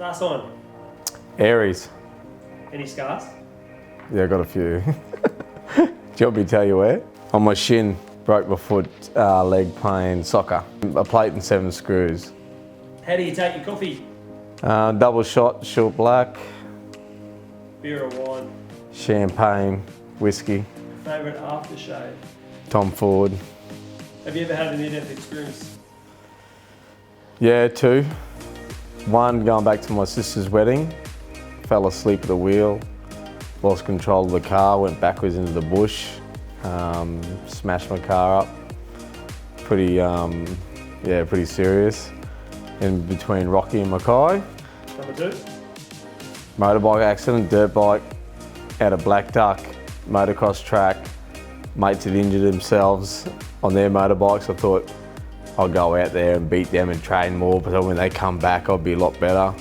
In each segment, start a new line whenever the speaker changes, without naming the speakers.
Star sign.
Aries.
Any scars?
Yeah, I got a few. Do you want me to tell you where? On my shin, broke my foot, leg playing soccer. A plate and 7 screws.
How do you take your coffee?
Double shot, short black,
Beer or wine?
champagne, whiskey,
Favourite aftershave?
Tom Ford.
Have you ever had a near-death experience?
Yeah, 2. 1, going back to my sister's wedding, fell asleep at the wheel, lost control of the car, went backwards into the bush, smashed my car up. Pretty serious. In between Rocky and Mackay.
Number 2?
Motorbike accident, dirt bike, out of Black Duck, motocross track. Mates had injured themselves on their motorbikes. I thought I'll go out there and beat them and train more, but when they come back I'll be a lot better.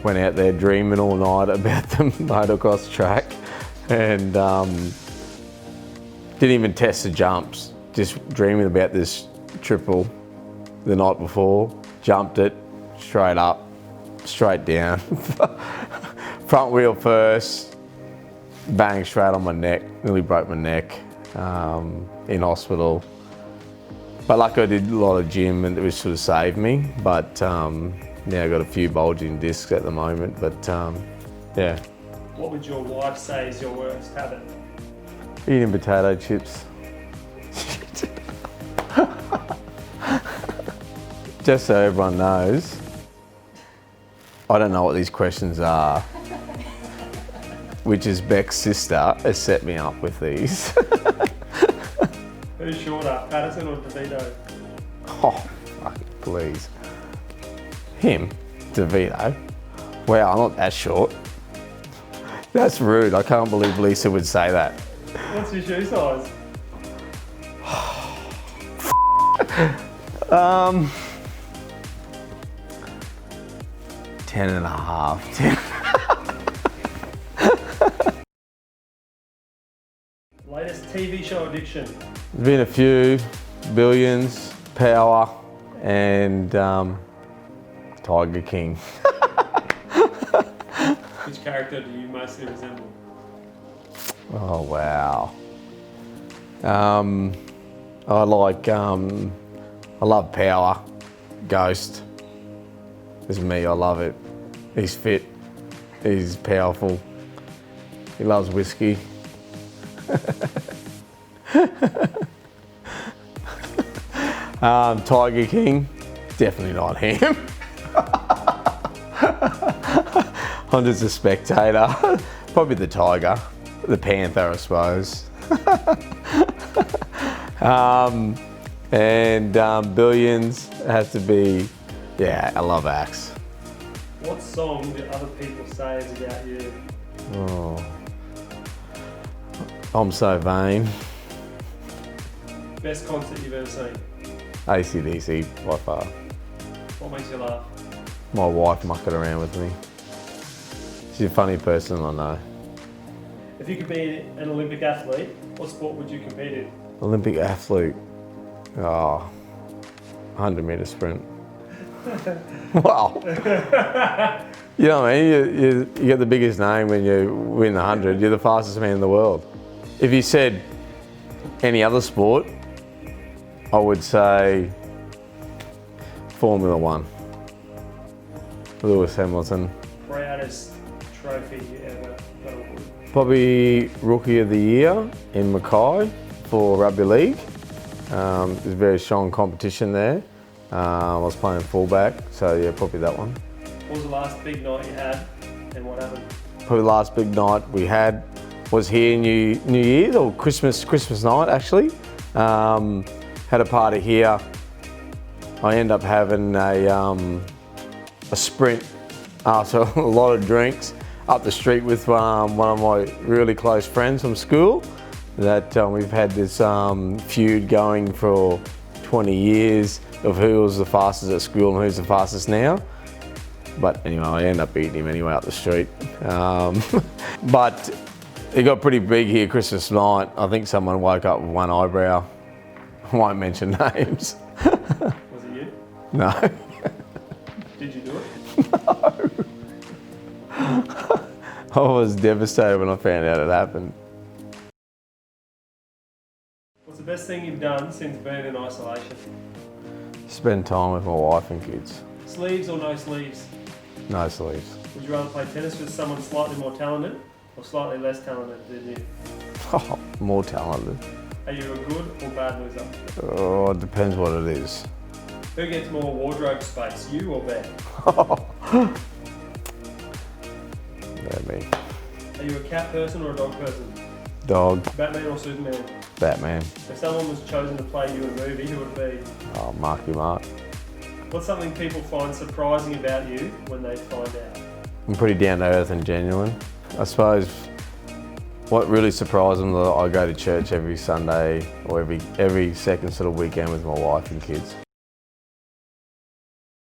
Went out there dreaming all night about the motocross track and didn't even test the jumps, just dreaming about this triple the night before. Jumped it, straight up, straight down. Front wheel first, bang straight on my neck, nearly broke my neck in hospital. But luckily I did a lot of gym and it was sort of saved me. But yeah, I got a few bulging discs at the moment, but yeah.
What would your wife say is your worst habit?
Eating potato chips. Just so everyone knows, I don't know what these questions are, which is Beck's sister has set me up with these.
Who's shorter, Patterson or DeVito?
Oh, fuck, please. Him, DeVito. Wow, I'm not that short. That's rude. I can't believe Lisa would say that.
What's your shoe size?
10 and a half.
Latest TV show addiction?
There's been a few, Billions, Power, and Tiger King.
Which character do you mostly resemble?
Oh wow. I love Power, Ghost. This is me, I love it. He's fit, he's powerful, he loves whiskey. Tiger King, definitely not him. I'm just a spectator. Probably the tiger, the panther, I suppose. Billions has to be, yeah, I love Axe.
What song do other people say is about you?
Oh, I'm so vain.
Best concert you've ever seen?
AC/DC by far.
What makes you laugh?
My wife mucking around with me. She's a funny person, I know.
If you could be an Olympic athlete, what sport would you compete in?
Olympic athlete. Oh, 100-meter sprint. Wow. You know what I mean? You get the biggest name when you win the 100. You're the fastest man in the world. If you said any other sport, I would say Formula One. Lewis Hamilton.
Proudest trophy you ever got awarded?
Probably Rookie of the Year in Mackay for rugby league. There's a very strong competition there. I was playing fullback, so yeah, probably that one.
What was the last big night you had and what happened?
Probably the last big night we had was here New Year's or Christmas night actually. Had a party here. I ended up having a sprint after a lot of drinks up the street with one of my really close friends from school. That we've had this feud going for 20 years of who was the fastest at school and who's the fastest now. But anyway, I ended up beating him anyway up the street. But it got pretty big here Christmas night. I think someone woke up with one eyebrow. I won't mention names.
Was it you?
No.
Did you do it?
No. I was devastated when I found out it happened.
What's the best thing you've done since being in isolation?
Spend time with my wife and kids.
Sleeves or no sleeves?
No sleeves.
Would you rather play tennis with someone slightly more talented or slightly less talented than you?
Oh, more talented.
Are you a good or bad loser?
Oh, it depends what it is.
Who gets more wardrobe space, you or Ben?
Yeah, me.
Are you a cat person or a dog person?
Dog.
Batman or Superman?
Batman.
If someone was chosen to play you in a movie, who would it be?
Oh, Marky Mark.
What's something people find surprising about you when they find out?
I'm pretty down to earth and genuine. I suppose what really surprised them that I go to church every Sunday or every second sort of weekend with my wife and kids.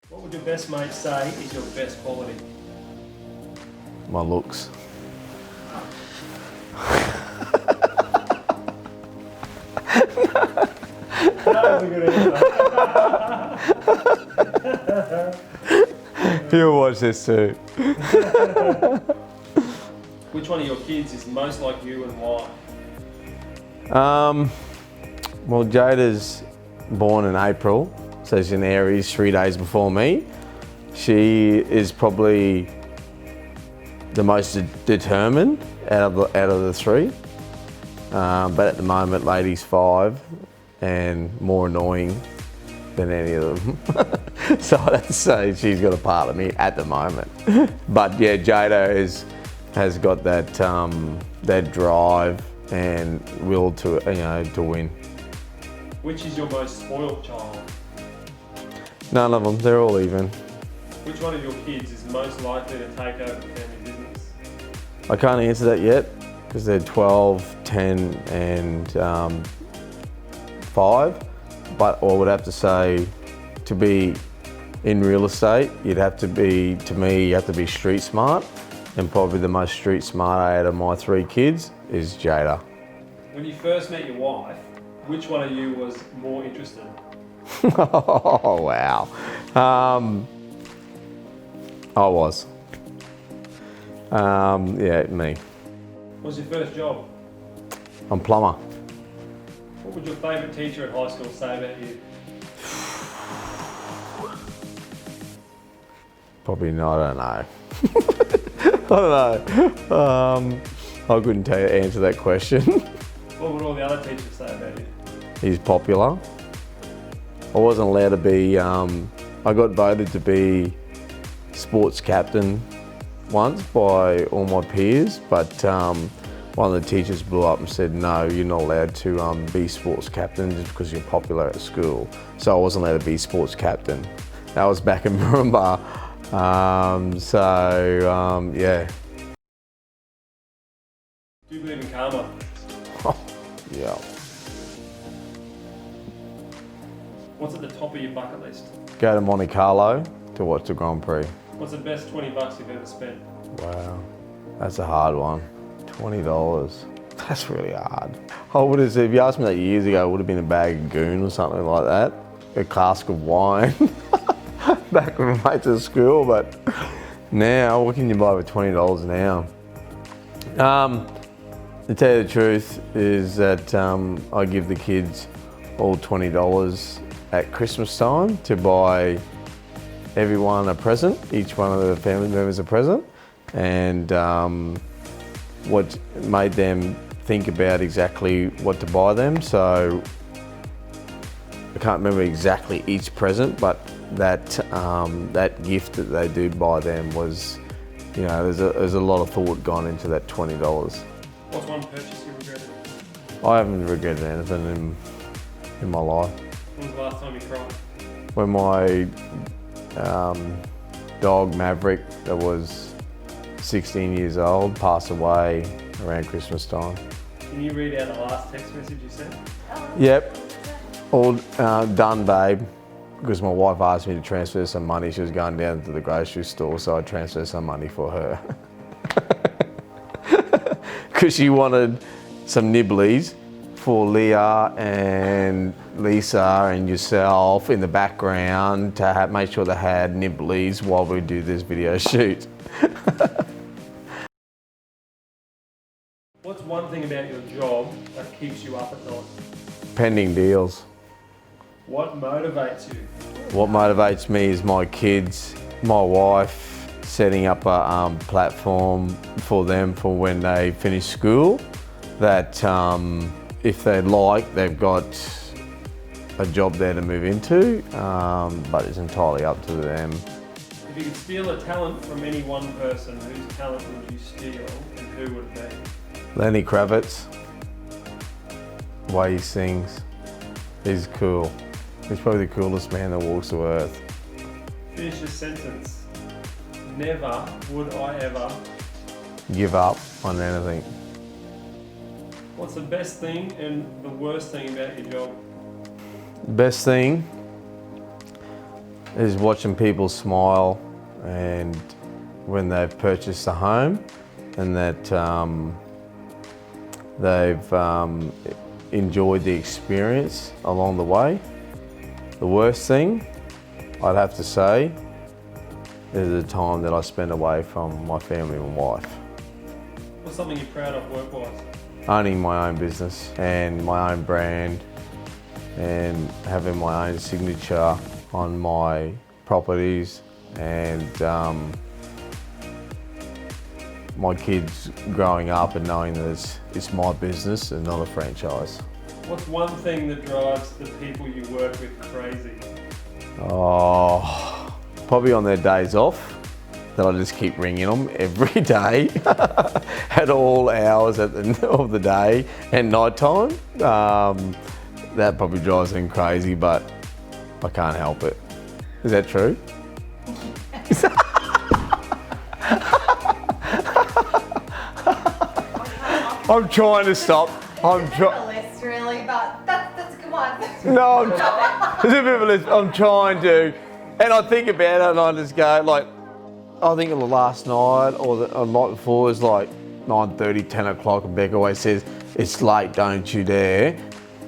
What would your best mate say is your best quality?
My looks.
That was a good answer.
He'll watch this too.
Which one of your kids is most like you and why?
Well, Jada's born in April, so she's in Aries 3 days before me. She is probably the most determined out of the three. But at the moment, Lady's 5 and more annoying than any of them. So I'd have to say she's got a part of me at the moment. But yeah, Jada has got that that drive and will to to win.
Which is your most spoiled child?
None of them. They're all even.
Which one of your kids is most likely to take over the family business?
I can't answer that yet because they're 12, 10, and 5. But I would have to say, to be in real estate, you'd have to be, to me, you have to be street smart. And probably the most street smart out of my 3 kids is Jada.
When you first met your wife, which one of you was more interested?
Oh, wow. I was. Yeah, me.
What was your first job?
I'm plumber.
What would your favourite teacher at high school say about you?
Probably not, I don't know. I don't know. I couldn't answer that question.
What would all the other teachers say about you?
He's popular. I wasn't allowed to be, I got voted to be sports captain once by all my peers, but one of the teachers blew up and said, no, you're not allowed to be sports captain just because you're popular at school. So I wasn't allowed to be sports captain. That was back in Moranbah. Yeah.
Do you believe in karma?
Yeah.
What's at the top of your bucket list?
Go to Monte Carlo to watch the Grand Prix.
What's the best $20 you've ever spent?
Wow, that's a hard one. $20. That's really hard. I would have said, if you asked me that years ago, it would have been a bag of goon or something like that. A cask of wine. Back when we went to school, but now, what can you buy with $20 now? To tell you the truth is that I give the kids all $20 at Christmas time to buy everyone a present, each one of the family members a present, and what made them think about exactly what to buy them. So I can't remember exactly each present, but that that gift that they do buy them was, there's a lot of thought gone into that $20.
What's one purchase you regretted?
I haven't regretted anything in my life.
When was the last time you cried?
When my dog Maverick, that was 16 years old, passed away around Christmas time.
Can you read out the last text message you sent?
Yep, all done, babe. Because my wife asked me to transfer some money. She was going down to the grocery store, so I transferred some money for her. Because she wanted some nibblies for Leah and Lisa and yourself in the background to make sure they had nibblies while we do this video shoot.
one thing about your job that keeps you up at night?
Pending deals.
What motivates you?
What motivates me is my kids, my wife, setting up a platform for them for when they finish school, that if they like, they've got a job there to move into, but it's entirely up to them.
If you could steal a talent from any one person, whose talent would you steal and who would it be?
Lenny Kravitz, the way he sings, he's cool. He's probably the coolest man that walks the earth.
Finish the sentence. Never would I ever.
Give up on anything.
What's the best thing and the worst thing about your job?
Best thing is watching people smile and when they've purchased a home and that they've enjoyed the experience along the way. The worst thing, I'd have to say, is the time that I spend away from my family and wife.
What's something you're proud of work-wise?
Owning my own business and my own brand and having my own signature on my properties and my kids growing up and knowing that it's my business and not a franchise.
What's one thing that drives the people you work with crazy?
Oh, probably on their days off, that I just keep ringing them every day at all hours of the day and night time. That probably drives them crazy, but I can't help it. Is that true? I'm trying to stop. I'm trying.
List really, but that's a good one.
No, there's a bit of a list. I'm trying to, and I think about it, and I just go like, I think of the last night or the night before is like 9:30, 10 o'clock, and Beck always says, "It's late, don't you dare."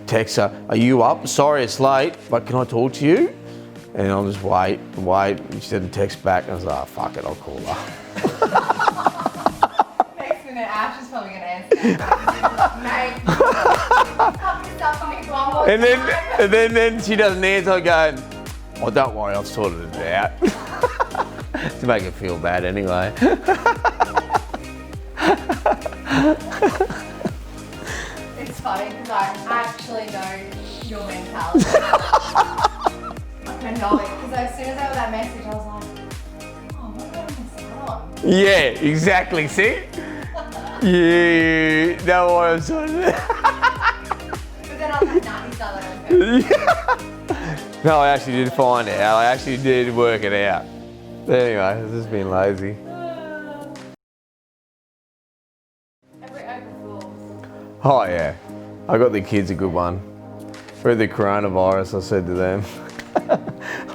Text her, "Are you up? Sorry, it's late, but can I talk to you?" And I'll just wait. And she didn't text back, and I was like, "Oh, fuck it, I'll call her."
Next minute, Ash is probably going to answer that. Mate, fuck this up for me one more
And
time.
then she doesn't answer. I go, "Oh, don't worry, I've sorted it out." To make her feel bad anyway.
It's funny because I actually know your mentality. I can know it because as soon as I got that message, I was like, oh, what did I miss out on?
Yeah, exactly. See? Yeah, that was.
But then I was like, nah, he's done that on
No, I actually did find out. I actually did work it out. But anyway, I've just been lazy.
Every April Fool's.
Oh yeah, I got the kids a good one. With the coronavirus, I said to them,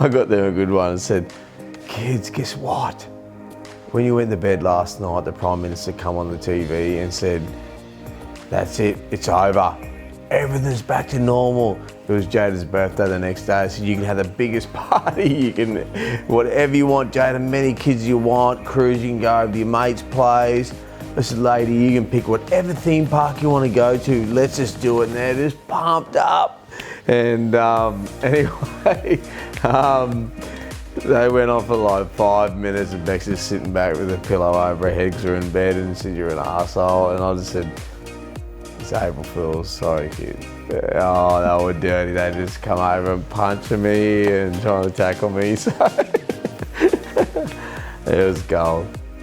I got them a good one and said, "Kids, guess what? When you went to bed last night, the Prime Minister come on the TV and said, that's it, it's over. Everything's back to normal." It was Jada's birthday the next day. I said, "You can have the biggest party, you can, whatever you want, Jada, many kids you want, cruise, you can go over to your mate's place." I said, "Lady, you can pick whatever theme park you want to go to, let's just do it." And they're just pumped up. And anyway, they went on for like 5 minutes and Bex just sitting back with a pillow over her head because we're in bed and said, "You're an arsehole." And I just said, "It's April Fool's, sorry kid." Oh, they were dirty. They just come over and punching me and trying to tackle me. So it was gold.